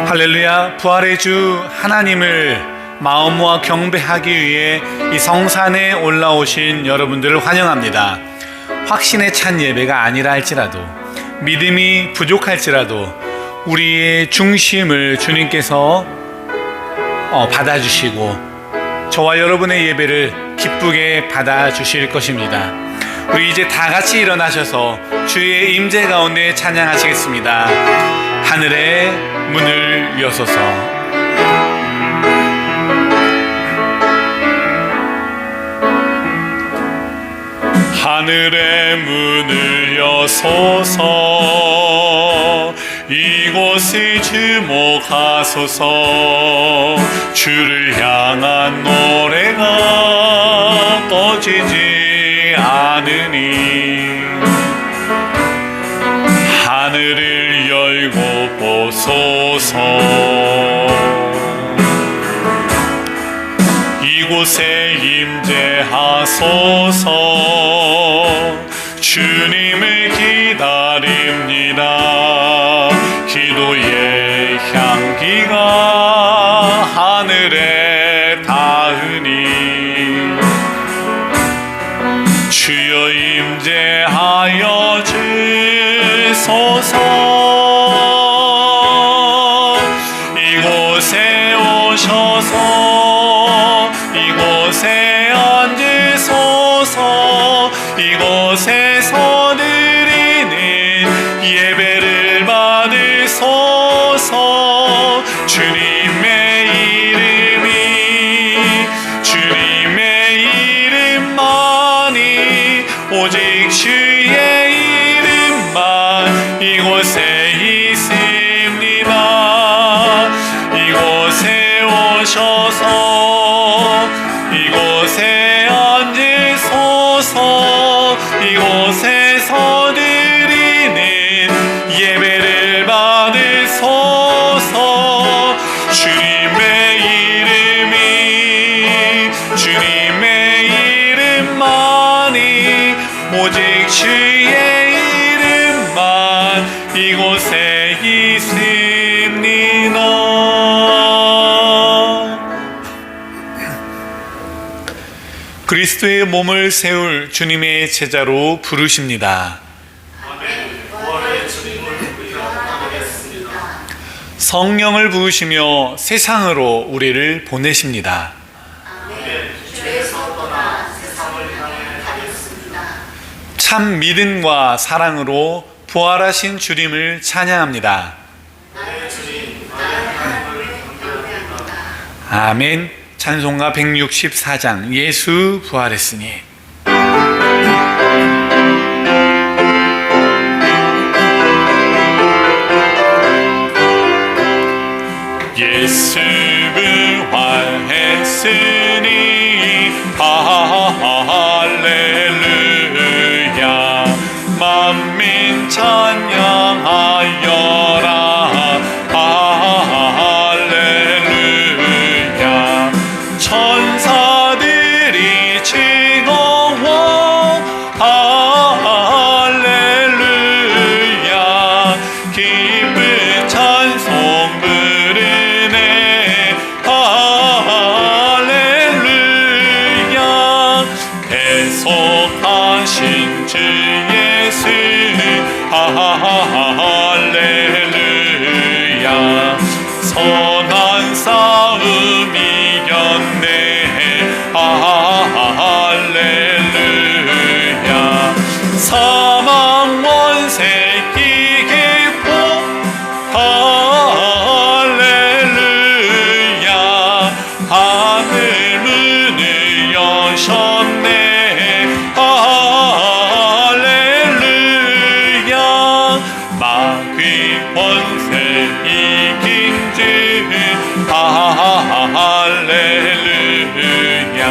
할렐루야. 부활의 주 하나님을 마음과 경배하기 위해 이 성산에 올라오신 여러분들을 환영합니다. 확신에 찬 예배가 아니라 할지라도, 믿음이 부족할지라도 우리의 중심을 주님께서 받아주시고 저와 여러분의 예배를 기쁘게 받아주실 것입니다. 우리 이제 다 같이 일어나셔서 주의 임재 가운데 찬양하시겠습니다. 하늘의 문을 여소서. 하늘의 문을 여소서. 이곳을 주목하소서. 주를 향한 노래가 꺼지지 않으니 하늘을 열고 보소서. 이곳에 임재하소서. 주님을 기다립니다. 기도의 향기가 하늘에 닿으니 주여 임재하여 주소서. 이곳에 오셔서 이곳에 앉으소서. 이곳에서 드리는 예배를 받으소서. 주님의 이름만이 오직 주의 이름만 이곳에 있습니다. 이곳에 오셔서 이곳에 앉으소서. 이곳에서 드리는 예배를 받으소서. 주님의 이름만이 오직 주의 이름만 이곳에 있습니다. 그리스도의 몸을 세울 주님의 제자로 부르십니다. 성령을 부으시며 세상으로 우리를 보내십니다. 참 믿음과 사랑으로 부활하신 주님을 찬양합니다. 아멘. 찬송가 164장 예수 부활했으니. 예수 부활했으니 할렐루야. 만민 찬양하여라. 할렐루야. 천사들이 즐거워. 할렐루야. 기쁜 찬송 부르네. 할렐루야. 계속하신 주 예수. 할렐루야. 선한 싸움 이겼네. 할렐루야. 사망 원세 이기고. 할렐루야. 하늘 문을 여셨네. 할렐루야. 마귀 권세 이긴 주. 할렐루야.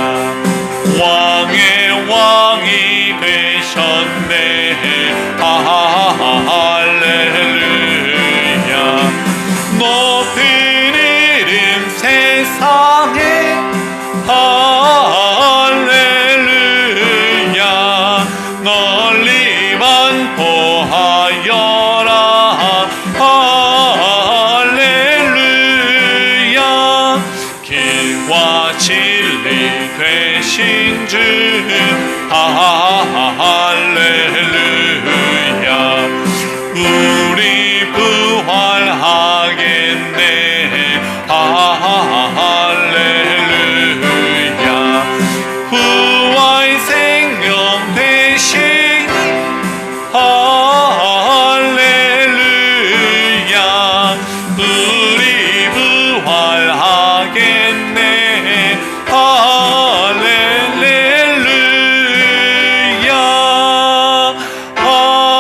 왕의 왕이 되셨네. 할렐루야. 높은 이름 세상에. 할렐루야. 널리 반포하여라. 할렐루야. 길과 진리 되신 주. 할렐루야. 우리 부활하겠네. 할렐루야. 부활 생명 되시니. 할렐루야. 우리 부활하겠네. 할렐루야. 아멘.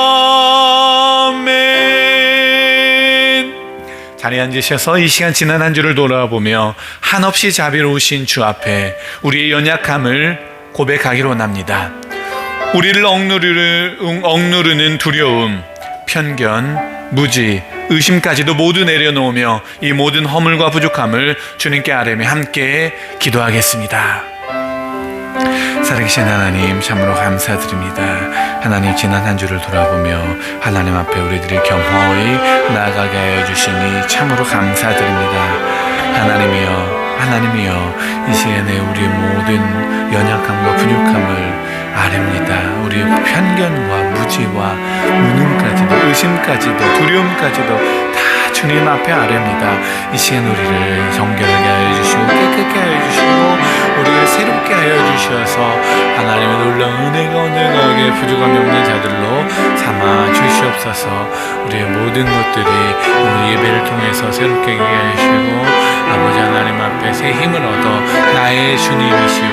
자리에 앉으셔서 이 시간 지난 한 주를 돌아보며 한없이 자비로우신 주 앞에 우리의 연약함을 고백하기로 원합니다. 우리를 억누르는 두려움, 편견, 무지, 의심까지도 모두 내려놓으며 이 모든 허물과 부족함을 주님께 아뢰며 함께 기도하겠습니다. 살아계신 하나님, 참으로 감사드립니다. 하나님, 지난 한 주를 돌아보며 하나님 앞에 우리들이 겸허히 나아가게 하여 주시니 참으로 감사드립니다. 하나님이여, 이 시간에 우리의 모든 연약함과 부족함을 아뢰입니다. 우리의 편견과 무지와 무능까지도, 의심까지도, 두려움까지도 다 주님 앞에 아뢰입니다. 이 시간 우리를 정결하게 하여 주시고 깨끗게 하여 주시고 우리를 새롭게 하여 주셔서 하나님의 놀라운 은혜 가운데 부족함이 없는 자들로 삼아 주시옵소서. 우리의 모든 것들이 오늘 예배를 통해서 새롭게 하게 하시고 아버지 하나님 앞에 새 힘을 얻어 나의 주님이시오,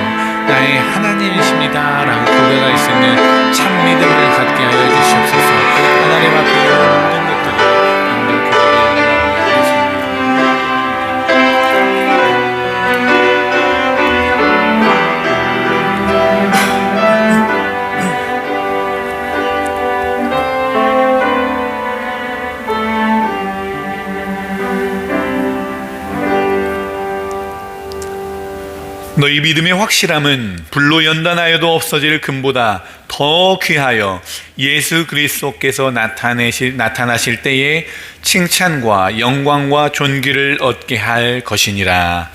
나의 하나님이십니다 라고 고백할 수 있는 참 믿음을 갖게 하여 주시옵소서. 하나님 앞에 모든 것들이 완벽하게 너희 믿음의 확실함은 불로 연단하여도 없어질 금보다 더 귀하여 예수 그리스도께서 나타나실 때에 칭찬과 영광과 존귀를 얻게 할 것이니라.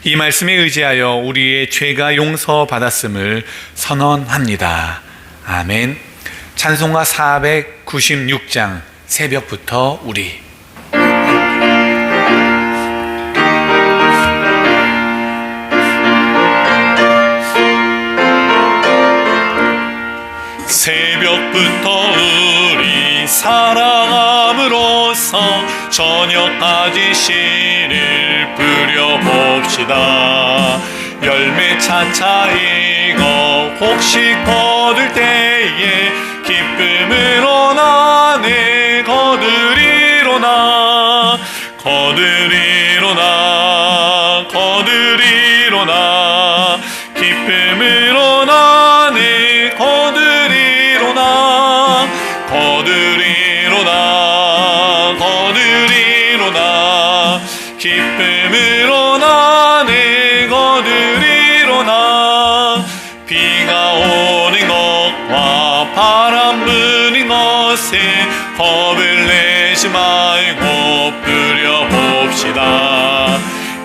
이 말씀에 의지하여 우리의 죄가 용서받았음을 선언합니다. 아멘. 찬송가 496장 새벽부터 우리. 새벽부터 우리 사랑함으로써 저녁까지 씨를 뿌려봅시다. 열매 차차 익어 곡식 거둘 때에 기쁨으로 나네 거두리로나 거두리로나 거두리로나 기쁨으로 나는 거두리로나 거두리로나 거두리로나 기쁨으로 나는 거두리로나 비가 오는 것과 바람 부는 것은 겁을 내지 말고 부려봅시다.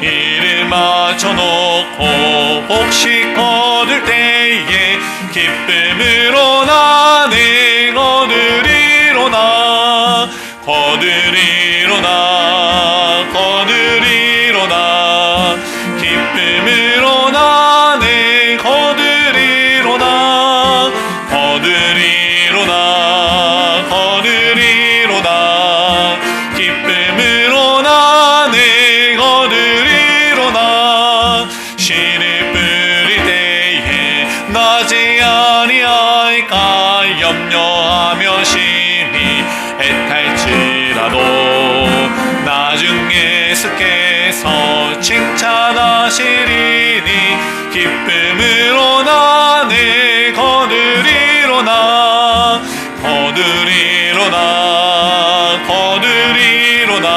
이를 맞춰놓고 혹시 거둘 때에 기쁨으로 나는 거두리로나 거두리로나 거두리로나 기쁨으로 나는 거두리로나 거두리로나 거두리로나 기쁨으로 나는 거두리로나 씨를 뿌릴 때에 나지 아니할까 염려하며 심히 애탈지라도 나중에 예수께서 칭찬하시리니 기쁨으로 나는 거두리로나 거두리로나 거두리로나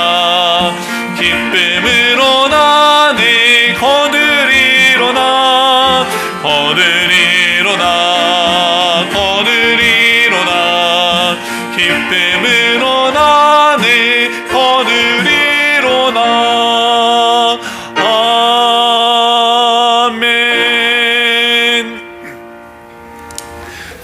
기쁨으로 나는 거두리로나 거두리로나 거두리로나 기쁨으로 나는 거두리로나. 아멘.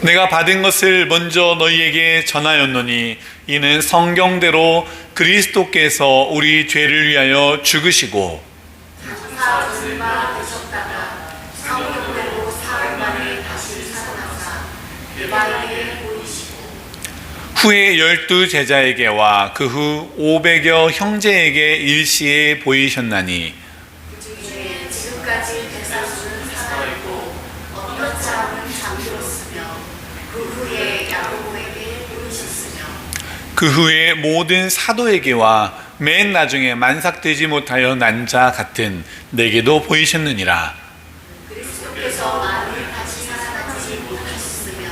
내가 받은 것을 먼저 너희에게 전하였노니 이는 성경대로 그리스도께서 우리 죄를 위하여 죽으시고 후에 12 제자에게와 그 후 500여 형제에게 일시에 보이셨나니 지금까지 대사수는 살아있고 어떤 자는 잠들었으며 그 후에 야고보에게 보이셨으며 그 후에 모든 사도에게와 맨 나중에 만삭되지 못하여 난 자 같은 내게도 보이셨느니라. 그리스도께서 만일 다시 살아나지 못하셨으면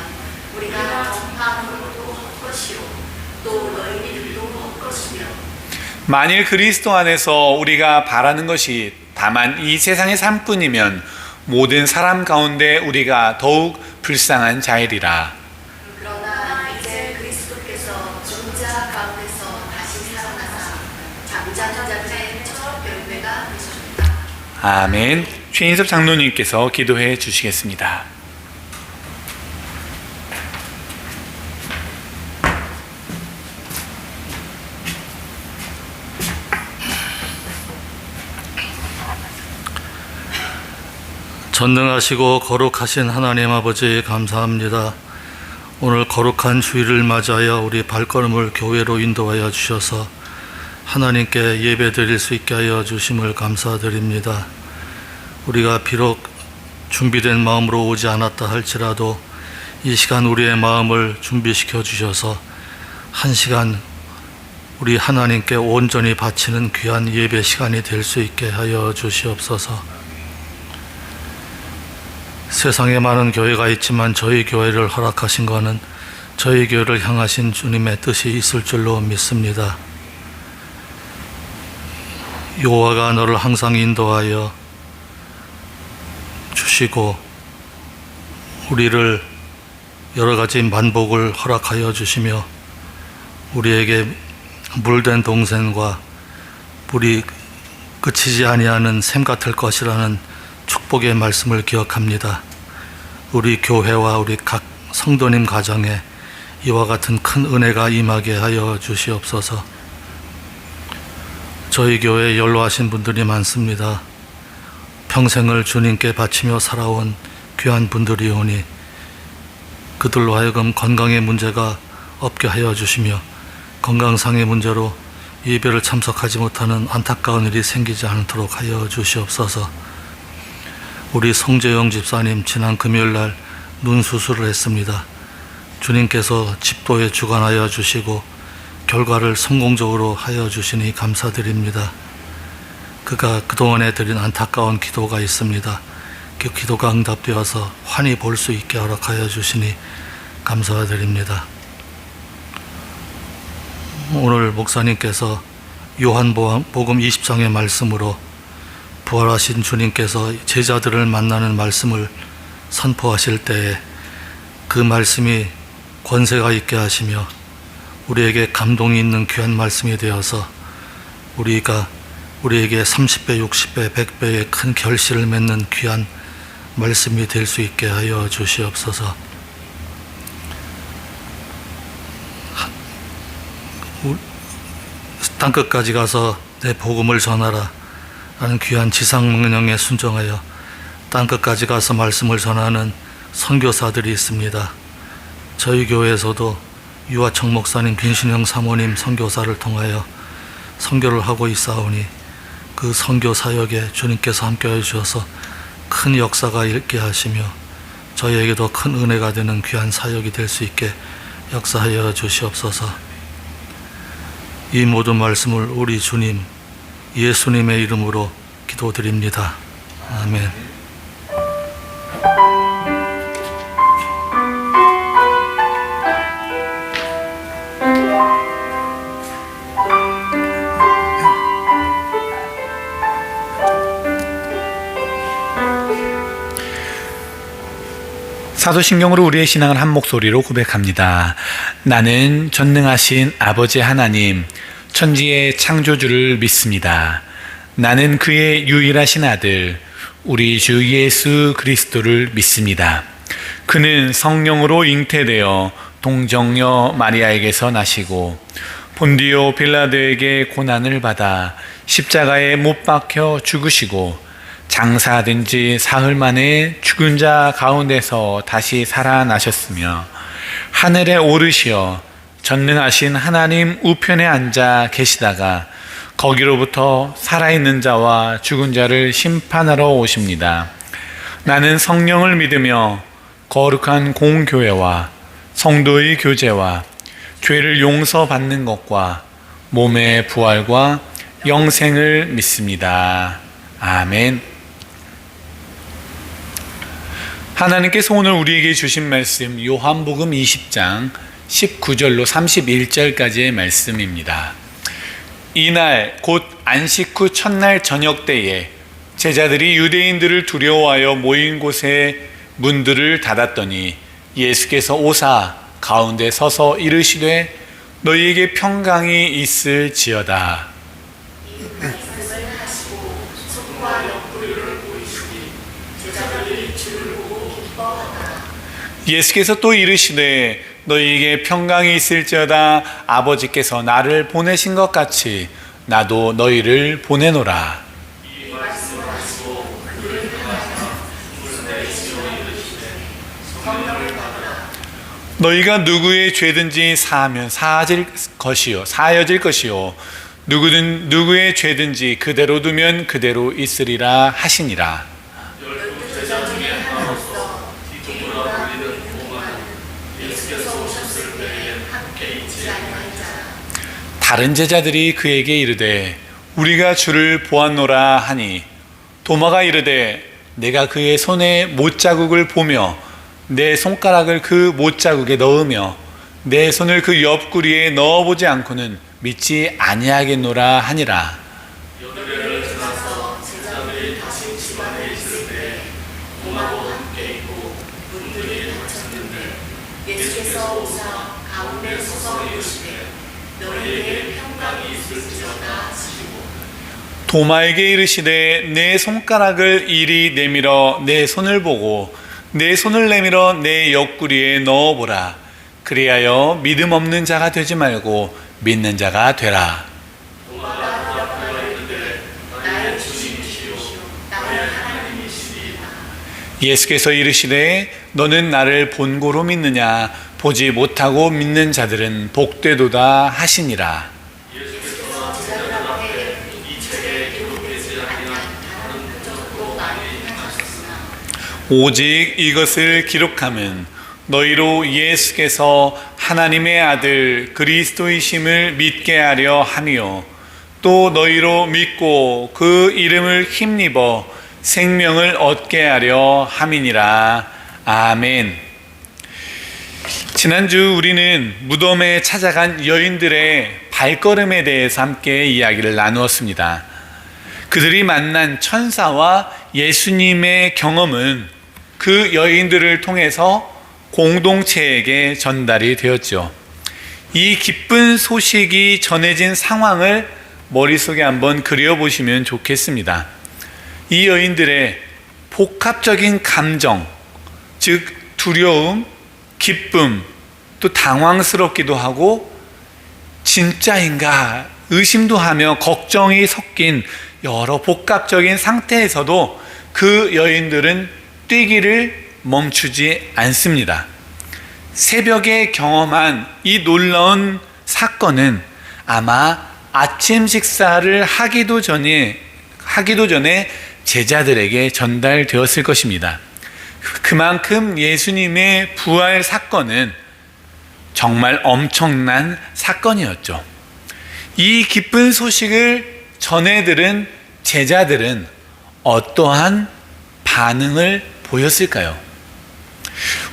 우리가 전파하는 것도 헛것이요 또 너희 믿음도 헛것이며 만일 그리스도 안에서 우리가 바라는 것이 다만 이 세상의 삶뿐이면 모든 사람 가운데 우리가 더욱 불쌍한 자이리라. 그러나 이제 그리스도께서 죽은 자 가운데서 다시 살아나사 잠자는 자들의 첫 열매가 되셨다. 아멘. 최인섭 장로님께서 기도해 주시겠습니다. 전능하시고 거룩하신 하나님 아버지 감사합니다. 오늘 거룩한 주일을 맞이하여 우리 발걸음을 교회로 인도하여 주셔서 하나님께 예배드릴 수 있게 하여 주심을 감사드립니다. 우리가 비록 준비된 마음으로 오지 않았다 할지라도 이 시간 우리의 마음을 준비시켜 주셔서 한 시간 우리 하나님께 온전히 바치는 귀한 예배 시간이 될 수 있게 하여 주시옵소서. 세상에 많은 교회가 있지만 저희 교회를 허락하신 것은 저희 교회를 향하신 주님의 뜻이 있을 줄로 믿습니다. 여호와가 너를 항상 인도하여 주시고 우리를 여러 가지 만복을 허락하여 주시며 우리에게 물된 동생과 물이 그치지 아니하는 샘 같을 것이라는 축복의 말씀을 기억합니다. 우리 교회와 우리 각 성도님 가정에 이와 같은 큰 은혜가 임하게 하여 주시옵소서. 저희 교회에 연로하신 분들이 많습니다. 평생을 주님께 바치며 살아온 귀한 분들이 오니 그들로 하여금 건강의 문제가 없게 하여 주시며 건강상의 문제로 예배를 참석하지 못하는 안타까운 일이 생기지 않도록 하여 주시옵소서. 우리 송재영 집사님 지난 금요일날 눈 수술을 했습니다. 주님께서 집도에 주관하여 주시고 결과를 성공적으로 하여 주시니 감사드립니다. 그 그가 그동안에 드린 안타까운 기도가 있습니다. 그 기도가 응답되어서 환히 볼 수 있게 허락하여 주시니 감사드립니다. 오늘 목사님께서 요한복음 20장의 말씀으로 부활하신 주님께서 제자들을 만나는 말씀을 선포하실 때에 그 말씀이 권세가 있게 하시며 우리에게 감동이 있는 귀한 말씀이 되어서 우리에게 30배, 60배, 100배의 큰 결실을 맺는 귀한 말씀이 될 수 있게 하여 주시옵소서. 땅끝까지 가서 내 복음을 전하라 라는 귀한 지상명령에 순종하여 땅끝까지 가서 말씀을 전하는 선교사들이 있습니다. 저희 교회에서도 유아청 목사님, 빈신영 사모님 선교사를 통하여 선교를 하고 있사오니 그 선교 사역에 주님께서 함께해 주셔서 큰 역사가 있게 하시며 저희에게도 큰 은혜가 되는 귀한 사역이 될 수 있게 역사하여 주시옵소서. 이 모든 말씀을 우리 주님 예수님의 이름으로 기도드립니다. 아멘. 사도신경으로 우리의 신앙을 한 목소리로 고백합니다. 나는 전능하신 아버지 하나님, 천지의 창조주를 믿습니다. 나는 그의 유일하신 아들, 우리 주 예수 그리스도를 믿습니다. 그는 성령으로 잉태되어 동정녀 마리아에게서 나시고 본디오 빌라도에게 고난을 받아 십자가에 못 박혀 죽으시고 장사된 지 사흘 만에 죽은 자 가운데서 다시 살아나셨으며 하늘에 오르시어 전능하신 하나님 우편에 앉아 계시다가 거기로부터 살아있는 자와 죽은 자를 심판하러 오십니다. 나는 성령을 믿으며 거룩한 공교회와 성도의 교제와 죄를 용서받는 것과 몸의 부활과 영생을 믿습니다. 아멘. 하나님께서 오늘 우리에게 주신 말씀 요한복음 20장 19절로 31절까지의 말씀입니다. 이날 곧 안식 후 첫날 저녁 때에 제자들이 유대인들을 두려워하여 모인 곳에 문들을 닫았더니 예수께서 오사 가운데 서서 이르시되 너희에게 평강이 있을지어다. 예수께서 또 이르시되 너희에게 평강이 있을지어다. 아버지께서 나를 보내신 것 같이 나도 너희를 보내노라. 너희가 누구의 죄든지 사하면 사여질 것이요 누구든 누구의 죄든지 그대로 두면 그대로 있으리라 하시니라. 다른 제자들이 그에게 이르되 우리가 주를 보았노라 하니 도마가 이르되 내가 그의 손에 못자국을 보며 내 손가락을 그 못자국에 넣으며 내 손을 그 옆구리에 넣어보지 않고는 믿지 아니하겠노라 하니라. 예수께서 오사 가운데 서서 이르시되 너희에게 평강이 있을지어다 하시고 도마에게 이르시되 내 손가락을 이리 내밀어 내 손을 보고 내 손을 내밀어 내 옆구리에 넣어보라. 그리하여 믿음 없는 자가 되지 말고 믿는 자가 되라. 예수께서 이르시되 너는 나를 본고로 믿느냐? 보지 못하고 믿는 자들은 복되도다 하시니라. 오직 이것을 기록함은 너희로 예수께서 하나님의 아들 그리스도이심을 믿게 하려 함이요 또 너희로 믿고 그 이름을 힘입어 생명을 얻게 하려 함이니라. 아멘. 지난주 우리는 무덤에 찾아간 여인들의 발걸음에 대해서 함께 이야기를 나누었습니다. 그들이 만난 천사와 예수님의 경험은 그 여인들을 통해서 공동체에게 전달이 되었죠. 이 기쁜 소식이 전해진 상황을 머릿속에 한번 그려보시면 좋겠습니다. 이 여인들의 복합적인 감정, 즉 두려움, 기쁨, 또 당황스럽기도 하고 진짜인가 의심도 하며 걱정이 섞인 여러 복합적인 상태에서도 그 여인들은 뛰기를 멈추지 않습니다. 새벽에 경험한 이 놀라운 사건은 아마 아침 식사를 하기도 전에 제자들에게 전달되었을 것입니다. 그만큼 예수님의 부활 사건은 정말 엄청난 사건이었죠. 이 기쁜 소식을 전해들은 제자들은 어떠한 반응을 보였을까요?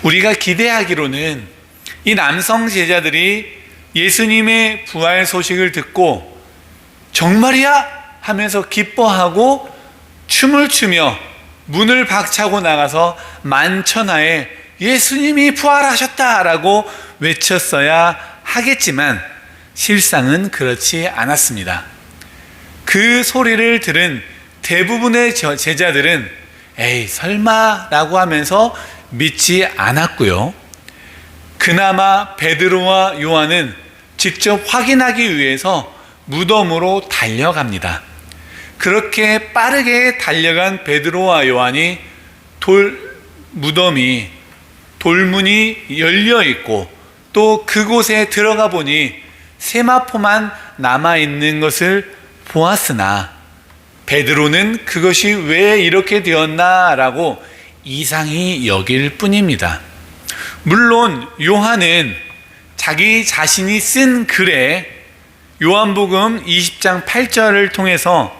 우리가 기대하기로는 이 남성 제자들이 예수님의 부활 소식을 듣고 정말이야? 하면서 기뻐하고 춤을 추며 문을 박차고 나가서 만천하에 예수님이 부활하셨다라고 외쳤어야 하겠지만 실상은 그렇지 않았습니다. 그 소리를 들은 대부분의 제자들은 에이 설마라고 하면서 믿지 않았고요. 그나마 베드로와 요한은 직접 확인하기 위해서 무덤으로 달려갑니다. 그렇게 빠르게 달려간 베드로와 요한이 돌문이 열려 있고 또 그곳에 들어가 보니 세마포만 남아 있는 것을 보았으나 베드로는 그것이 왜 이렇게 되었나라고 이상히 여길 뿐입니다. 물론 요한은 자기 자신이 쓴 글에 요한복음 20장 8절을 통해서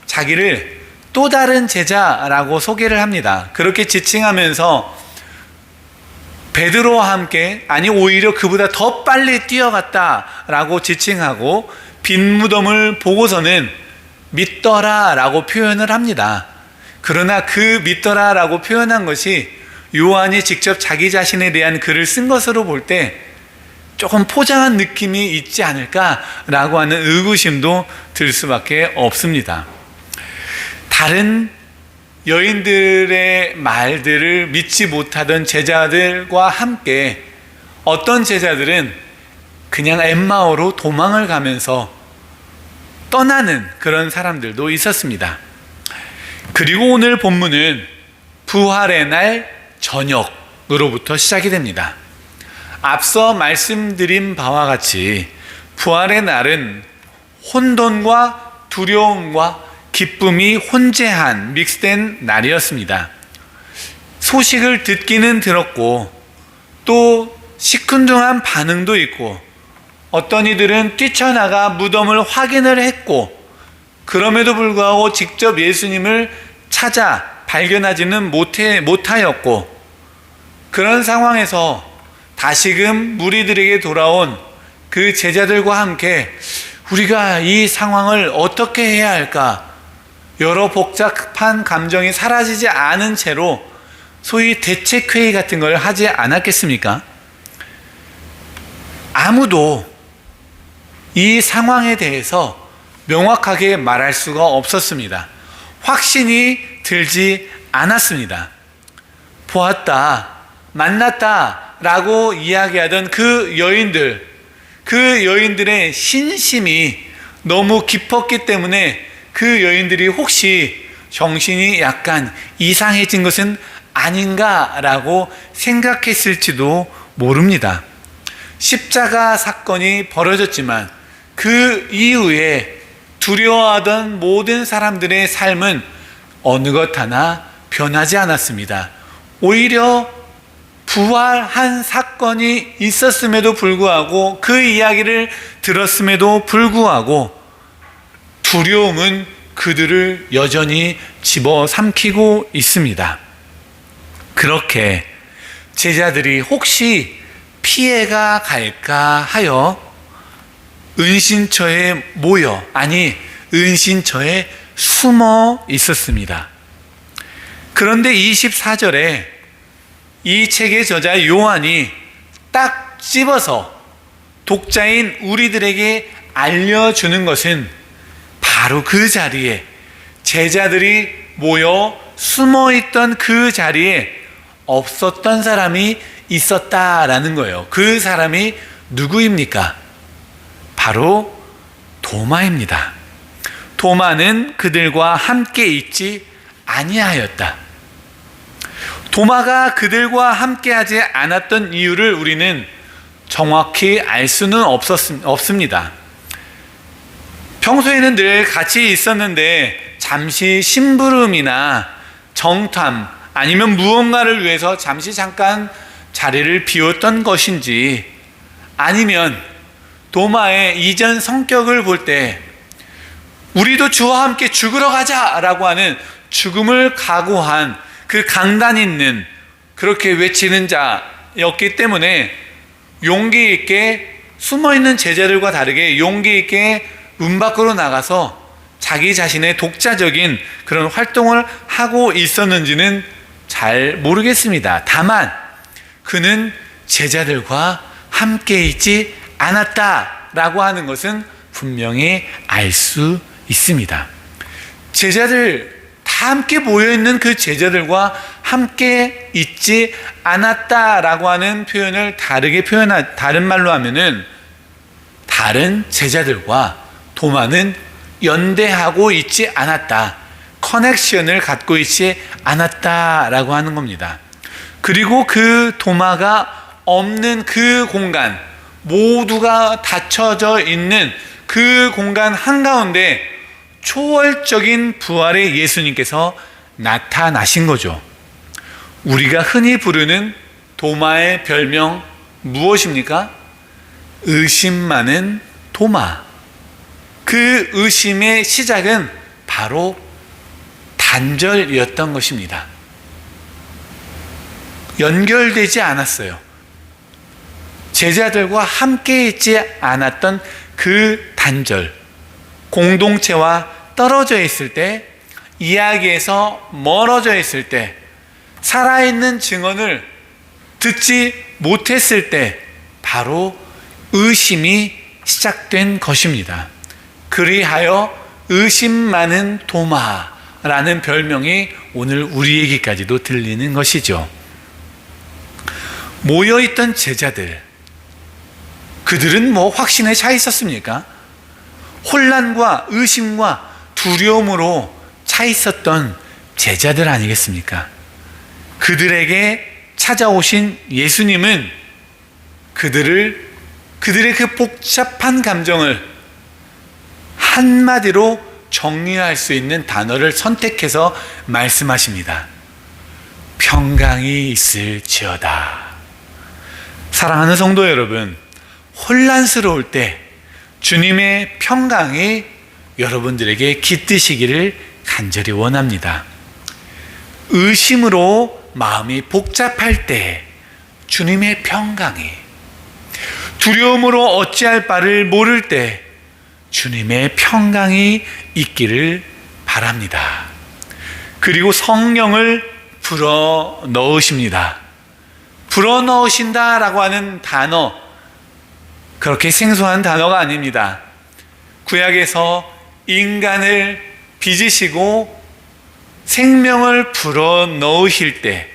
자기를 또 다른 제자라고 소개를 합니다. 그렇게 지칭하면서 베드로와 함께 오히려 그보다 더 빨리 뛰어갔다라고 지칭하고 빈 무덤을 보고서는 믿더라라고 표현을 합니다. 그러나 그 믿더라라고 표현한 것이 요한이 직접 자기 자신에 대한 글을 쓴 것으로 볼 때 조금 포장한 느낌이 있지 않을까라고 하는 의구심도 들 수밖에 없습니다. 다른 여인들의 말들을 믿지 못하던 제자들과 함께 어떤 제자들은 그냥 엠마오로 도망을 가면서 떠나는 그런 사람들도 있었습니다. 그리고 오늘 본문은 부활의 날 저녁으로부터 시작이 됩니다. 앞서 말씀드린 바와 같이 부활의 날은 혼돈과 두려움과 기쁨이 혼재한 믹스된 날이었습니다. 소식을 듣기는 들었고 또 시큰둥한 반응도 있고 어떤 이들은 뛰쳐나가 무덤을 확인을 했고 그럼에도 불구하고 직접 예수님을 찾아 발견하지는 못하였고 그런 상황에서 다시금 무리들에게 돌아온 그 제자들과 함께 우리가 이 상황을 어떻게 해야 할까? 여러 복잡한 감정이 사라지지 않은 채로 소위 대책회의 같은 걸 하지 않았겠습니까? 아무도 이 상황에 대해서 명확하게 말할 수가 없었습니다. 확신이 들지 않았습니다. 보았다, 만났다 라고 이야기하던 그 여인들의 신심이 너무 깊었기 때문에 그 여인들이 혹시 정신이 약간 이상해진 것은 아닌가라고 생각했을지도 모릅니다. 십자가 사건이 벌어졌지만 그 이후에 두려워하던 모든 사람들의 삶은 어느 것 하나 변하지 않았습니다. 오히려 부활한 사건이 있었음에도 불구하고 그 이야기를 들었음에도 불구하고 두려움은 그들을 여전히 집어삼키고 있습니다. 그렇게 제자들이 혹시 피해가 갈까 하여 은신처에 은신처에 숨어 있었습니다. 그런데 24절에 이 책의 저자 요한이 딱 집어서 독자인 우리들에게 알려주는 것은 바로 그 자리에 제자들이 모여 숨어있던 그 자리에 없었던 사람이 있었다라는 거예요. 그 사람이 누구입니까? 바로 도마입니다. 도마는 그들과 함께 있지 아니하였다. 도마가 그들과 함께하지 않았던 이유를 우리는 정확히 알 수는 없습니다. 평소에는 늘 같이 있었는데 잠시 심부름이나 정탐 아니면 무언가를 위해서 잠깐 자리를 비웠던 것인지, 아니면 도마의 이전 성격을 볼 때 우리도 주와 함께 죽으러 가자라고 하는 죽음을 각오한 그 강단 있는 그렇게 외치는 자였기 때문에 용기 있게 숨어있는 제자들과 다르게 용기 있게 문 밖으로 나가서 자기 자신의 독자적인 그런 활동을 하고 있었는지는 잘 모르겠습니다. 다만 그는 제자들과 함께 있지 않았다라고 하는 것은 분명히 알 수 있습니다. 제자들 다 함께 모여있는 그 제자들과 함께 있지 않았다라고 하는 표현을 다른 말로 하면은 다른 제자들과 도마는 연대하고 있지 않았다, 커넥션을 갖고 있지 않았다라고 하는 겁니다. 그리고 그 도마가 없는 그 공간, 모두가 닫혀져 있는 그 공간 한가운데 초월적인 부활의 예수님께서 나타나신 거죠. 우리가 흔히 부르는 도마의 별명 무엇입니까? 의심 많은 도마. 그 의심의 시작은 바로 단절이었던 것입니다. 연결되지 않았어요. 제자들과 함께 있지 않았던 그 단절, 공동체와 떨어져 있을 때, 이야기에서 멀어져 있을 때, 살아있는 증언을 듣지 못했을 때 바로 의심이 시작된 것입니다. 그리하여 의심 많은 도마라는 별명이 오늘 우리에게까지도 들리는 것이죠. 모여있던 제자들, 그들은 확신에 차 있었습니까? 혼란과 의심과 두려움으로 차 있었던 제자들 아니겠습니까? 그들에게 찾아오신 예수님은 그들의 그 복잡한 감정을 한마디로 정리할 수 있는 단어를 선택해서 말씀하십니다. 평강이 있을지어다. 사랑하는 성도 여러분, 혼란스러울 때 주님의 평강이 여러분들에게 깃드시기를 간절히 원합니다. 의심으로 마음이 복잡할 때 주님의 평강이, 두려움으로 어찌할 바를 모를 때 주님의 평강이 있기를 바랍니다. 그리고 성령을 불어 넣으십니다. 불어 넣으신다라고 하는 단어, 그렇게 생소한 단어가 아닙니다. 구약에서 인간을 빚으시고 생명을 불어 넣으실 때,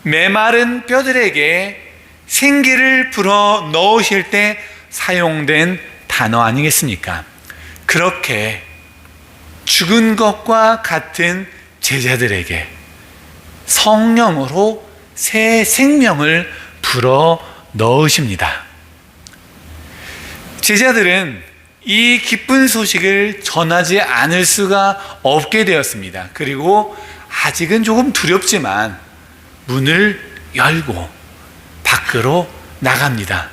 메마른 뼈들에게 생기를 불어 넣으실 때 사용된 단어 아니겠습니까? 그렇게 죽은 것과 같은 제자들에게 성령으로 새 생명을 불어 넣으십니다. 제자들은 이 기쁜 소식을 전하지 않을 수가 없게 되었습니다. 그리고 아직은 조금 두렵지만 문을 열고 밖으로 나갑니다.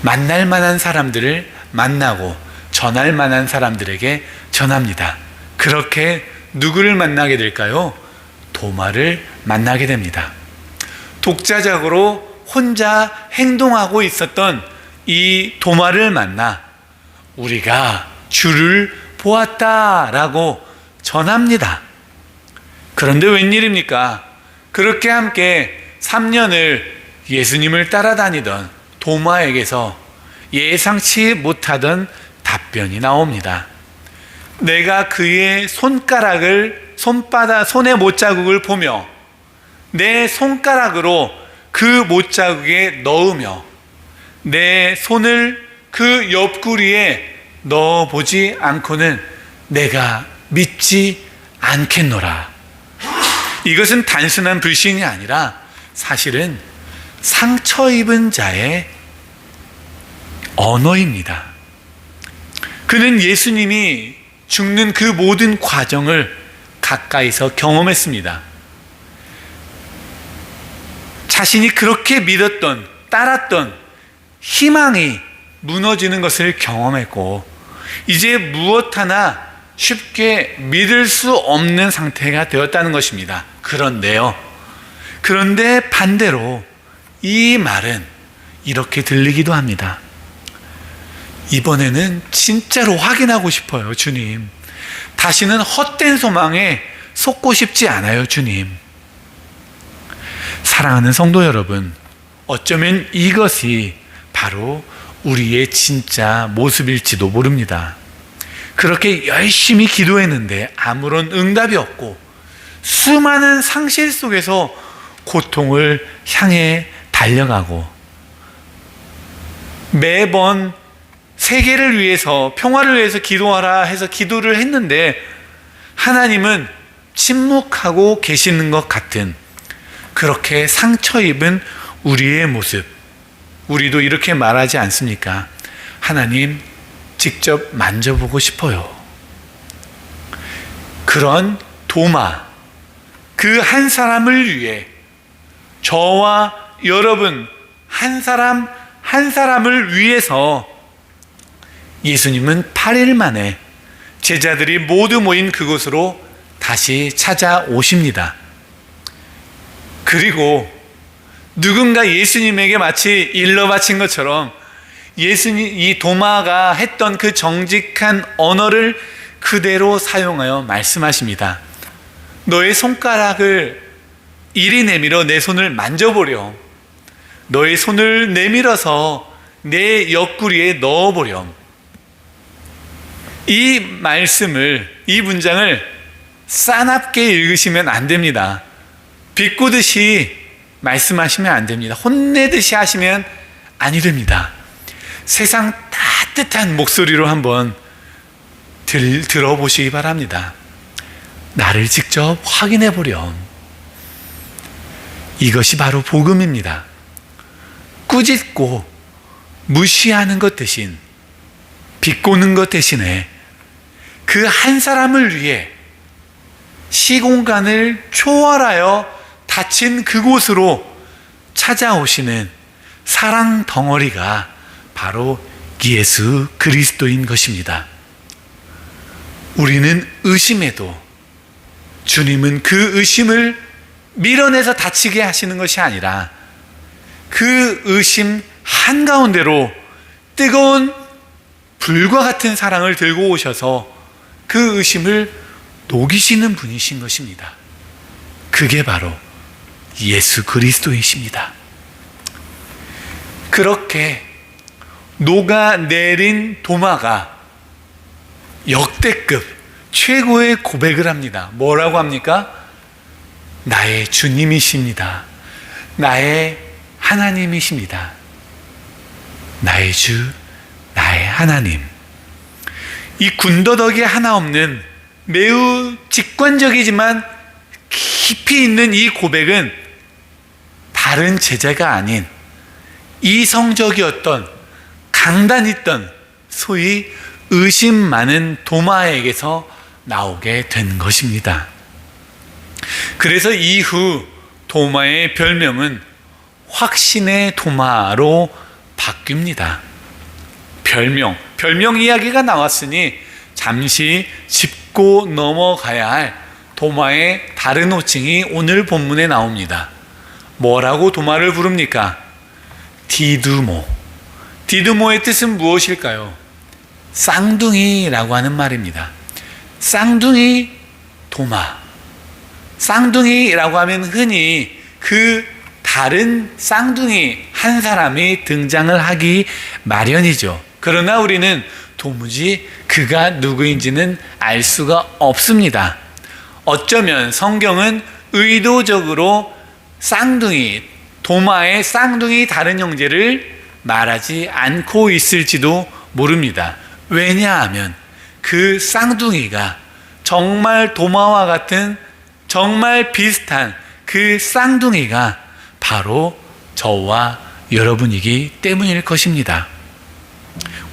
만날 만한 사람들을 만나고 전할 만한 사람들에게 전합니다. 그렇게 누구를 만나게 될까요? 도마를 만나게 됩니다. 독자적으로 혼자 행동하고 있었던 이 도마를 만나 우리가 주를 보았다라고 전합니다. 그런데 웬일입니까? 그렇게 함께 3년을 예수님을 따라다니던 도마에게서 예상치 못하던 답변이 나옵니다. 내가 그의 손의 못자국을 보며 내 손가락으로 그 못자국에 넣으며 내 손을 그 옆구리에 넣어보지 않고는 내가 믿지 않겠노라. 이것은 단순한 불신이 아니라 사실은 상처 입은 자의 언어입니다. 그는 예수님이 죽는 그 모든 과정을 가까이서 경험했습니다. 자신이 그렇게 믿었던, 따랐던 희망이 무너지는 것을 경험했고 이제 무엇 하나 쉽게 믿을 수 없는 상태가 되었다는 것입니다. 그런데 반대로 이 말은 이렇게 들리기도 합니다. 이번에는 진짜로 확인하고 싶어요, 주님. 다시는 헛된 소망에 속고 싶지 않아요, 주님. 사랑하는 성도 여러분, 어쩌면 이것이 바로 우리의 진짜 모습일지도 모릅니다. 그렇게 열심히 기도했는데 아무런 응답이 없고 수많은 상실 속에서 고통을 향해 달려가고 매번 세계를 위해서, 평화를 위해서 기도하라 해서 기도를 했는데 하나님은 침묵하고 계시는 것 같은 그렇게 상처 입은 우리의 모습, 우리도 이렇게 말하지 않습니까? 하나님, 직접 만져보고 싶어요. 그런 도마, 그 한 사람을 위해 저와 여러분 한 사람을 위해서 예수님은 8일 만에 제자들이 모두 모인 그곳으로 다시 찾아오십니다. 그리고 누군가 예수님에게 마치 일러 바친 것처럼 이 도마가 했던 그 정직한 언어를 그대로 사용하여 말씀하십니다. 너의 손가락을 이리 내밀어 내 손을 만져보렴. 너의 손을 내밀어서 내 옆구리에 넣어보렴. 이 말씀을, 이 문장을 싸납게 읽으시면 안 됩니다. 비꼬듯이 말씀하시면 안 됩니다. 혼내듯이 하시면 아니 됩니다. 세상 따뜻한 목소리로 한번 들어보시기 바랍니다. 나를 직접 확인해 보렴. 이것이 바로 복음입니다. 꾸짖고 무시하는 것 대신, 비꼬는 것 대신에 그 한 사람을 위해 시공간을 초월하여 닫힌 그곳으로 찾아오시는 사랑 덩어리가 바로 예수 그리스도인 것입니다. 우리는 의심해도 주님은 그 의심을 밀어내서 다치게 하시는 것이 아니라 그 의심 한가운데로 뜨거운 불과 같은 사랑을 들고 오셔서 그 의심을 녹이시는 분이신 것입니다. 그게 바로 예수 그리스도이십니다. 그렇게 녹아내린 도마가 역대급 최고의 고백을 합니다. 뭐라고 합니까? 나의 주님이십니다. 나의 하나님이십니다. 나의 주, 나의 하나님. 이 군더더기 하나 없는 매우 직관적이지만 깊이 있는 이 고백은 다른 제자가 아닌 이성적이었던, 강단있던, 소위 의심 많은 도마에게서 나오게 된 것입니다. 그래서 이후 도마의 별명은 확신의 도마로 바뀝니다. 별명 이야기가 나왔으니 잠시 짚고 넘어가야 할 도마의 다른 호칭이 오늘 본문에 나옵니다. 뭐라고 도마를 부릅니까? 디두모. 디두모의 뜻은 무엇일까요? 쌍둥이라고 하는 말입니다. 쌍둥이 도마. 쌍둥이라고 하면 흔히 그 다른 쌍둥이 한 사람이 등장을 하기 마련이죠. 그러나 우리는 도무지 그가 누구인지는 알 수가 없습니다. 어쩌면 성경은 의도적으로 쌍둥이, 도마의 쌍둥이 다른 형제를 말하지 않고 있을지도 모릅니다. 왜냐하면 그 쌍둥이가 정말 도마와 같은 정말 비슷한 그 쌍둥이가 바로 저와 여러분이기 때문일 것입니다.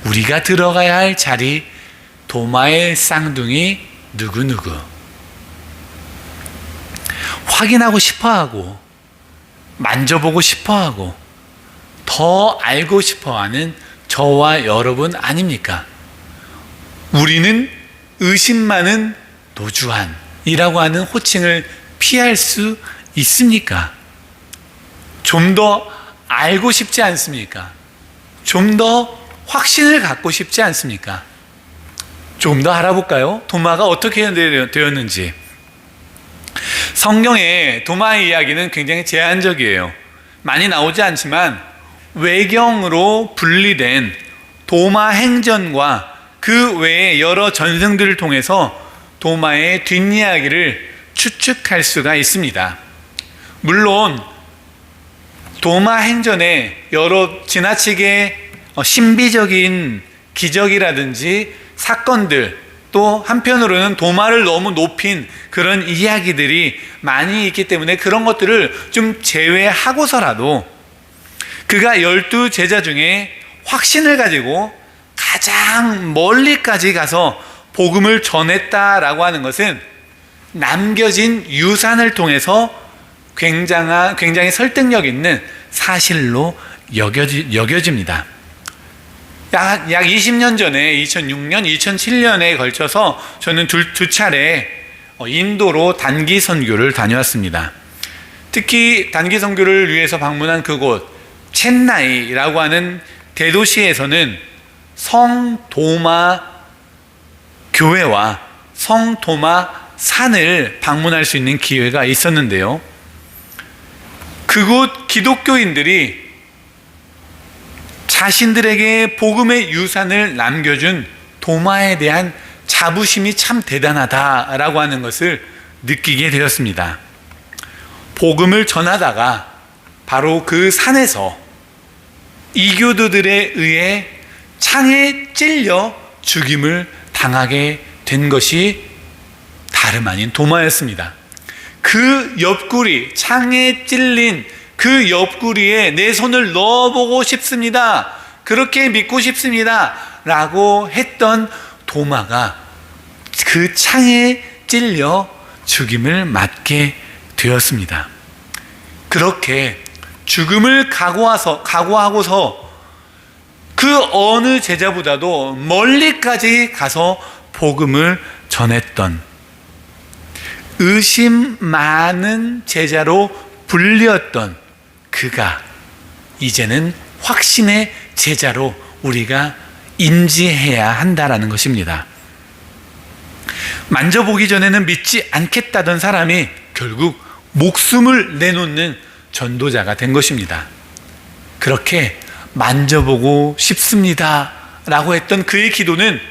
우리가 들어가야 할 자리, 도마의 쌍둥이 누구누구. 확인하고 싶어하고 만져보고 싶어하고 더 알고 싶어하는 저와 여러분 아닙니까? 우리는 의심 많은 노주환이라고 하는 호칭을 피할 수 있습니까? 좀 더 알고 싶지 않습니까? 좀 더 확신을 갖고 싶지 않습니까? 좀 더 알아볼까요? 도마가 어떻게 되었는지. 성경의 도마의 이야기는 굉장히 제한적이에요. 많이 나오지 않지만 외경으로 분리된 도마 행전과 그 외에 여러 전승들을 통해서 도마의 뒷이야기를 추측할 수가 있습니다. 물론 도마 행전에 여러 지나치게 신비적인 기적이라든지 사건들, 또 한편으로는 도마를 너무 높인 그런 이야기들이 많이 있기 때문에 그런 것들을 좀 제외하고서라도 그가 12제자 중에 확신을 가지고 가장 멀리까지 가서 복음을 전했다라고 하는 것은 남겨진 유산을 통해서 굉장히 설득력 있는 사실로 여겨집니다. 약 20년 전에 2006년, 2007년에 걸쳐서 저는 두 차례 인도로 단기 선교를 다녀왔습니다. 특히 단기 선교를 위해서 방문한 그곳 첸나이라고 하는 대도시에서는 성도마 교회와 성도마 산을 방문할 수 있는 기회가 있었는데요. 그곳 기독교인들이 자신들에게 복음의 유산을 남겨준 도마에 대한 자부심이 참 대단하다라고 하는 것을 느끼게 되었습니다. 복음을 전하다가 바로 그 산에서 이교도들에 의해 창에 찔려 죽임을 당하게 된 것이 다름 아닌 도마였습니다. 그 옆구리, 창에 찔린 그 옆구리에 내 손을 넣어보고 싶습니다. 그렇게 믿고 싶습니다. 라고 했던 도마가 그 창에 찔려 죽임을 맞게 되었습니다. 그렇게 죽음을 각오하고서 그 어느 제자보다도 멀리까지 가서 복음을 전했던 의심 많은 제자로 불렸던 그가 이제는 확신의 제자로 우리가 인지해야 한다라는 것입니다. 만져보기 전에는 믿지 않겠다던 사람이 결국 목숨을 내놓는 전도자가 된 것입니다. 그렇게 만져보고 싶습니다 라고 했던 그의 기도는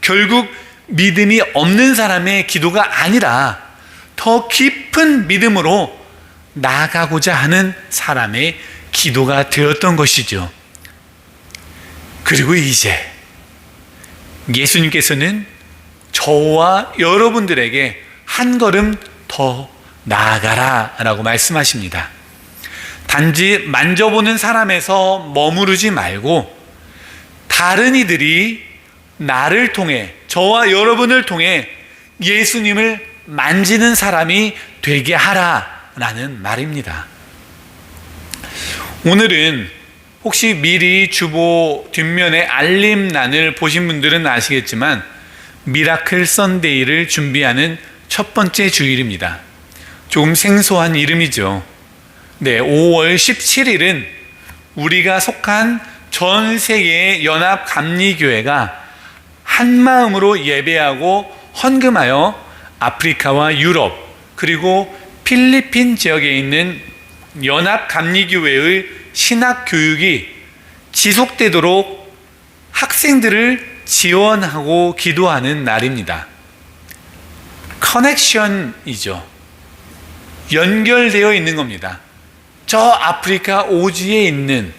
결국 믿음이 없는 사람의 기도가 아니라 더 깊은 믿음으로 나아가고자 하는 사람의 기도가 되었던 것이죠. 그리고 이제 예수님께서는 저와 여러분들에게 한 걸음 더 나아가라 라고 말씀하십니다. 단지 만져보는 사람에서 머무르지 말고 다른 이들이 나를 통해, 저와 여러분을 통해 예수님을 만지는 사람이 되게 하라 라는 말입니다. 오늘은 혹시 미리 주보 뒷면에 알림란을 보신 분들은 아시겠지만 미라클 선데이를 준비하는 첫 번째 주일입니다. 조금 생소한 이름이죠. 네, 5월 17일은 우리가 속한 전 세계의 연합 감리교회가 한 마음으로 예배하고 헌금하여 아프리카와 유럽 그리고 필리핀 지역에 있는 연합 감리교회의 신학 교육이 지속되도록 학생들을 지원하고 기도하는 날입니다. 커넥션이죠. 연결되어 있는 겁니다. 저 아프리카 오지에 있는,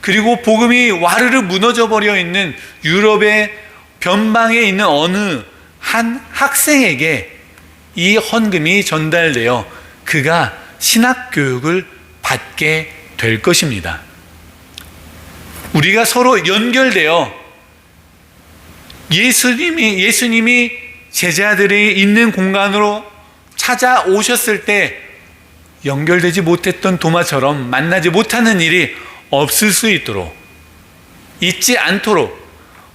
그리고 복음이 와르르 무너져 버려 있는 유럽의 변방에 있는 어느 한 학생에게 이 헌금이 전달되어 그가 신학 교육을 받게 될 것입니다. 우리가 서로 연결되어 예수님이 제자들이 있는 공간으로 찾아오셨을 때 연결되지 못했던 도마처럼 만나지 못하는 일이 없을 수 있도록, 잊지 않도록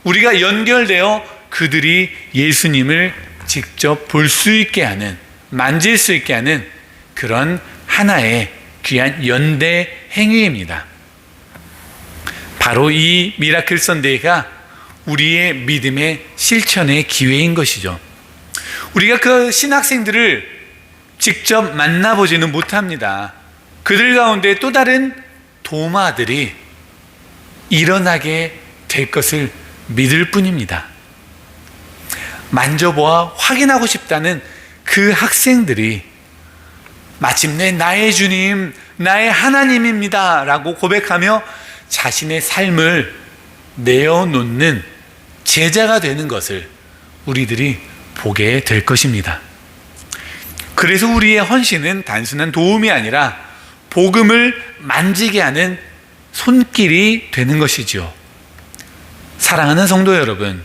우리가 연결되어 그들이 예수님을 직접 볼 수 있게 하는, 만질 수 있게 하는 그런 하나의 귀한 연대 행위입니다. 바로 이 미라클 선데이가 우리의 믿음의 실천의 기회인 것이죠. 우리가 그 신학생들을 직접 만나보지는 못합니다. 그들 가운데 또 다른 도마들이 일어나게 될 것을 믿을 뿐입니다. 만져보아 확인하고 싶다는 그 학생들이 마침내 나의 주님, 나의 하나님입니다 라고 고백하며 자신의 삶을 내어놓는 제자가 되는 것을 우리들이 보게 될 것입니다. 그래서 우리의 헌신은 단순한 도움이 아니라 복음을 만지게 하는 손길이 되는 것이죠. 사랑하는 성도 여러분,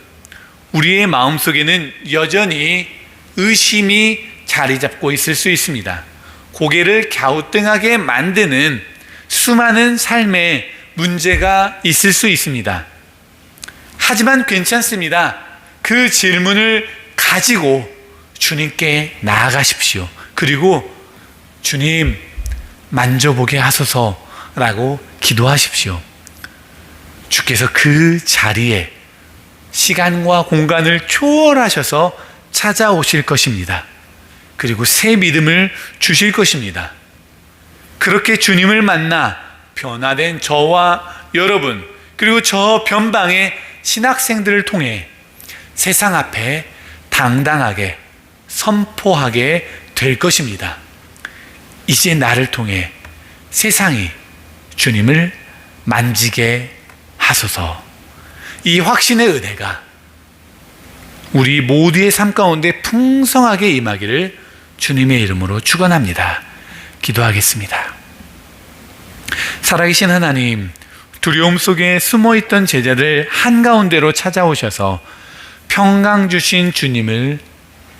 우리의 마음속에는 여전히 의심이 자리 잡고 있을 수 있습니다. 고개를 갸우뚱하게 만드는 수많은 삶의 문제가 있을 수 있습니다. 하지만 괜찮습니다. 그 질문을 가지고 주님께 나아가십시오. 그리고 주님 만져보게 하소서라고 기도하십시오. 주께서 그 자리에 시간과 공간을 초월하셔서 찾아오실 것입니다. 그리고 새 믿음을 주실 것입니다. 그렇게 주님을 만나 변화된 저와 여러분, 그리고 저 변방의 신학생들을 통해 세상 앞에 당당하게 선포하게 될 것입니다. 이제 나를 통해 세상이 주님을 만지게 하소서. 이 확신의 은혜가 우리 모두의 삶 가운데 풍성하게 임하기를 주님의 이름으로 축원합니다. 기도하겠습니다. 살아계신 하나님, 두려움 속에 숨어있던 제자들 한가운데로 찾아오셔서 평강 주신 주님을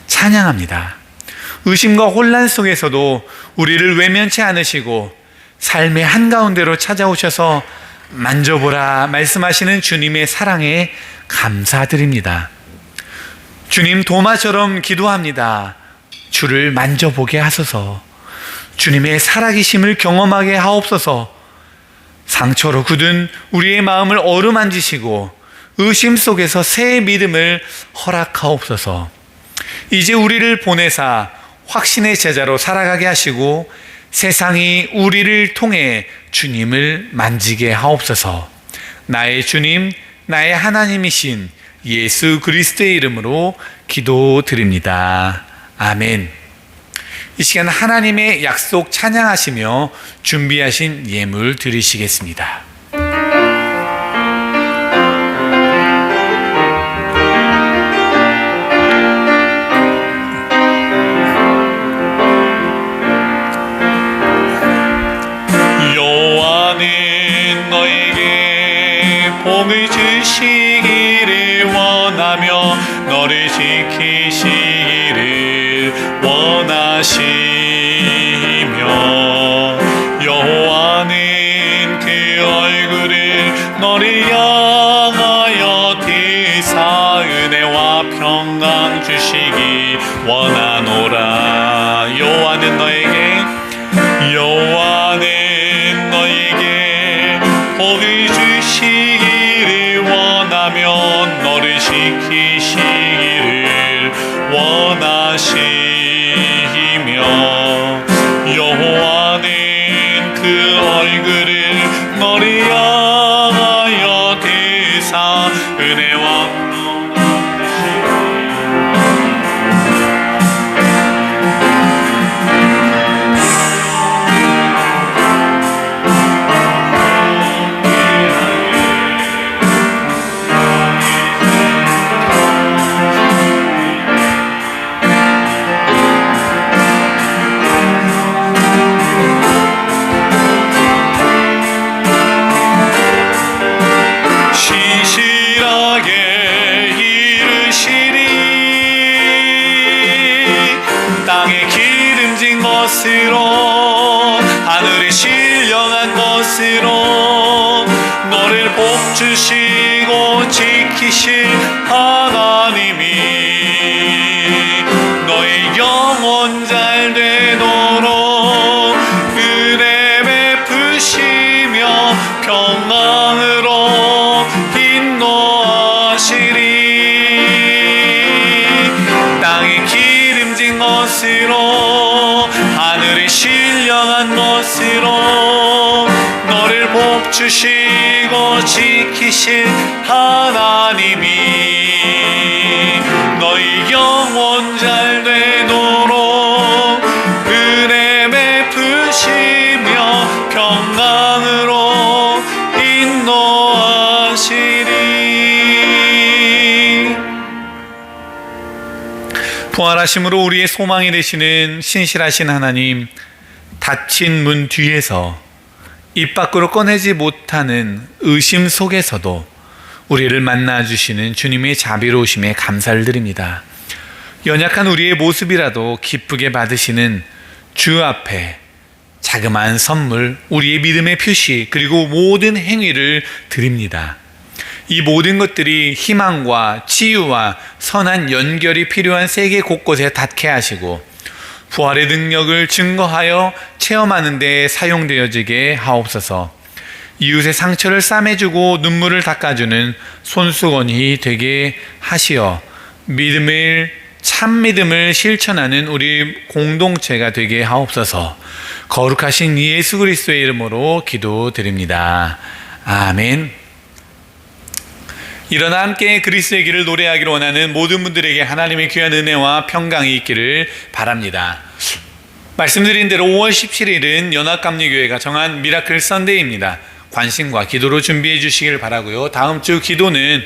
찬양합니다. 의심과 혼란 속에서도 우리를 외면치 않으시고 삶의 한가운데로 찾아오셔서 만져보라 말씀하시는 주님의 사랑에 감사드립니다. 주님, 도마처럼 기도합니다. 주를 만져보게 하소서. 주님의 살아계심을 경험하게 하옵소서. 상처로 굳은 우리의 마음을 어루만지시고 의심 속에서 새 믿음을 허락하옵소서. 이제 우리를 보내사 확신의 제자로 살아가게 하시고 세상이 우리를 통해 주님을 만지게 하옵소서. 나의 주님, 나의 하나님이신 예수 그리스도의 이름으로 기도드립니다. 아멘. 이 시간 하나님의 약속 찬양하시며 준비하신 예물 드리시겠습니다. 여호와는 너에게 복을 주시기를 원하며 너를 지키시기를 원하시며 여호와는 그 얼굴을 은혜와 평강 주시기 원하노라. 여호와는 너에게 복을 주시기를 원하면 너를 지키시기를 원하시며, 여호와는 그 얼굴을 너를 향하여 대사 은혜와 땅에 기름진 것으로 하늘에 신령한 것으로 너를 복주시고 지키실 하나님이 너의 영혼 잘 되도록 은혜 베푸시며 평강으로 인도하시리. 땅에 기름진 것으로 하늘에 신령한 것으로 너를 복주시고 지키실 하나님이 너희 영혼 잘 되도록 은혜 베푸시며 평강으로 인도하시리. 부활하심으로 우리의 소망이 되시는 신실하신 하나님, 닫힌 문 뒤에서 입 밖으로 꺼내지 못하는 의심 속에서도 우리를 만나주시는 주님의 자비로우심에 감사를 드립니다. 연약한 우리의 모습이라도 기쁘게 받으시는 주 앞에 자그마한 선물, 우리의 믿음의 표시, 그리고 모든 행위를 드립니다. 이 모든 것들이 희망과 치유와 선한 연결이 필요한 세계 곳곳에 닿게 하시고 부활의 능력을 증거하여 체험하는 데 사용되어지게 하옵소서. 이웃의 상처를 싸매주고 눈물을 닦아주는 손수건이 되게 하시어 참 믿음을 실천하는 우리 공동체가 되게 하옵소서. 거룩하신 예수 그리스도의 이름으로 기도드립니다. 아멘. 일어나 함께 그리스도의 길을 노래하기를 원하는 모든 분들에게 하나님의 귀한 은혜와 평강이 있기를 바랍니다. 말씀드린 대로 5월 17일은 연합감리교회가 정한 미라클 선데이입니다. 관심과 기도로 준비해 주시길 바라고요. 다음 주 기도는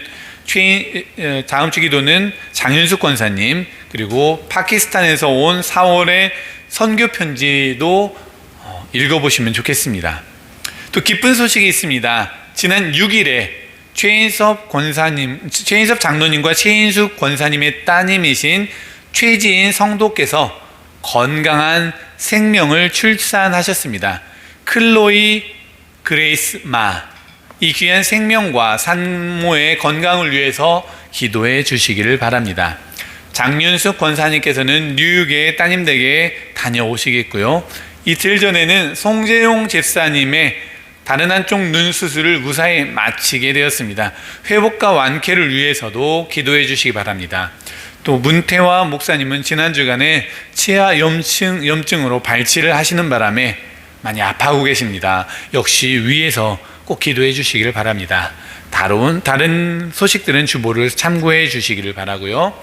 장윤숙 권사님, 그리고 파키스탄에서 온 4월의 선교 편지도 읽어보시면 좋겠습니다. 또 기쁜 소식이 있습니다. 지난 6일에 최인섭 장로님과 최인숙 권사님의 따님이신 최지인 성도께서 건강한 생명을 출산하셨습니다. 클로이 그레이스 마, 이 귀한 생명과 산모의 건강을 위해서 기도해 주시기를 바랍니다. 장윤숙 권사님께서는 뉴욕에 따님 댁에 다녀오시겠고요. 이틀 전에는 송재용 집사님의 다른 한쪽 눈 수술을 무사히 마치게 되었습니다. 회복과 완쾌를 위해서도 기도해 주시기 바랍니다. 또 문태화 목사님은 지난 주간에 치아 염증으로 발치를 하시는 바람에 많이 아파하고 계십니다. 역시 위에서 꼭 기도해 주시기를 바랍니다. 다른 소식들은 주보를 참고해 주시기를 바라고요.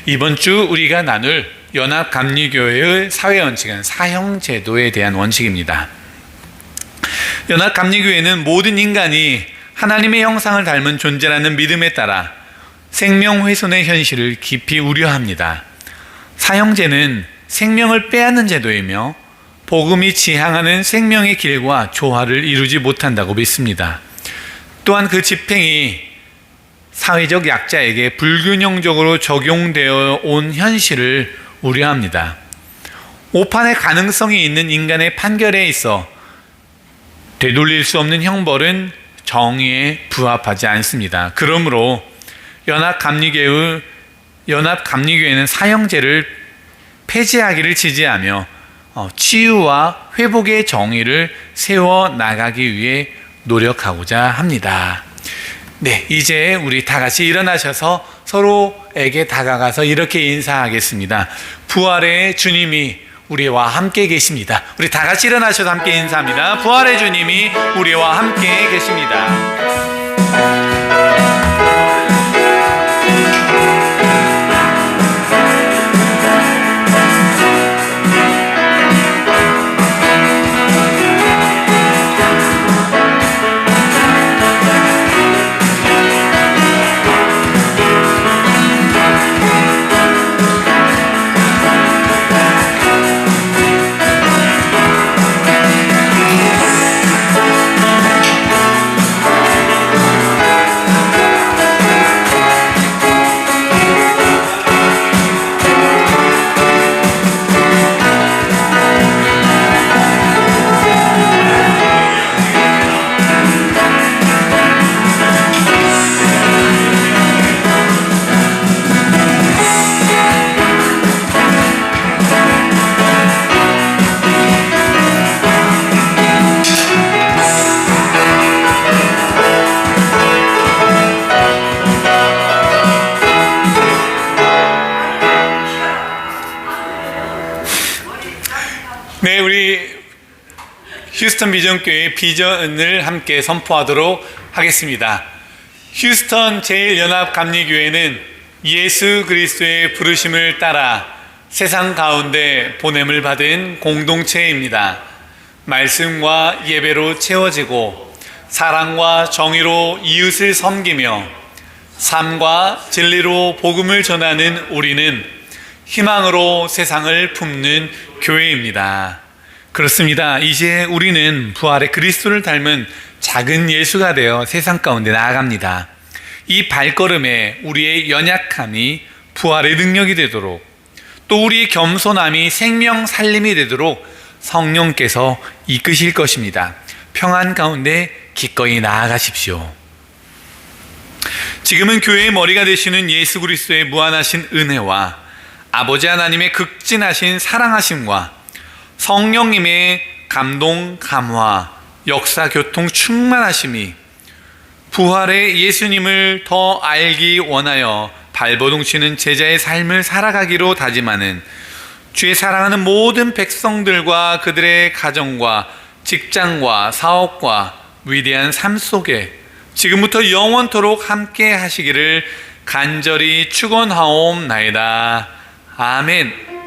이번 주 우리가 나눌 연합감리교회의 사회 원칙은 사형제도에 대한 원칙입니다. 연합감리교회는 모든 인간이 하나님의 형상을 닮은 존재라는 믿음에 따라 생명훼손의 현실을 깊이 우려합니다. 사형제는 생명을 빼앗는 제도이며 복음이 지향하는 생명의 길과 조화를 이루지 못한다고 믿습니다. 또한 그 집행이 사회적 약자에게 불균형적으로 적용되어 온 현실을 우려합니다. 오판의 가능성이 있는 인간의 판결에 있어 되돌릴 수 없는 형벌은 정의에 부합하지 않습니다. 그러므로 연합감리교회의 연합감리교회는 사형제를 폐지하기를 지지하며 치유와 회복의 정의를 세워나가기 위해 노력하고자 합니다. 네, 이제 우리 다 같이 일어나셔서 서로에게 다가가서 이렇게 인사하겠습니다. 부활의 주님이 우리와 함께 계십니다. 우리 다 같이 일어나셔서 함께 인사합니다. 부활의 주님이 우리와 함께 계십니다. 네, 우리 휴스턴 비전교회 비전을 함께 선포하도록 하겠습니다. 휴스턴 제일연합감리교회는 예수 그리스도의 부르심을 따라 세상 가운데 보냄을 받은 공동체입니다. 말씀과 예배로 채워지고 사랑과 정의로 이웃을 섬기며 삶과 진리로 복음을 전하는 우리는 희망으로 세상을 품는 교회입니다. 그렇습니다. 이제 우리는 부활의 그리스도를 닮은 작은 예수가 되어 세상 가운데 나아갑니다. 이 발걸음에 우리의 연약함이 부활의 능력이 되도록, 또 우리의 겸손함이 생명 살림이 되도록 성령께서 이끄실 것입니다. 평안 가운데 기꺼이 나아가십시오. 지금은 교회의 머리가 되시는 예수 그리스도의 무한하신 은혜와 아버지 하나님의 극진하신 사랑하심과 성령님의 감동, 감화, 역사, 교통, 충만하심이 부활의 예수님을 더 알기 원하여 발버둥치는 제자의 삶을 살아가기로 다짐하는 주의 사랑하는 모든 백성들과 그들의 가정과 직장과 사업과 위대한 삶 속에 지금부터 영원토록 함께 하시기를 간절히 축원하옵나이다. 아멘.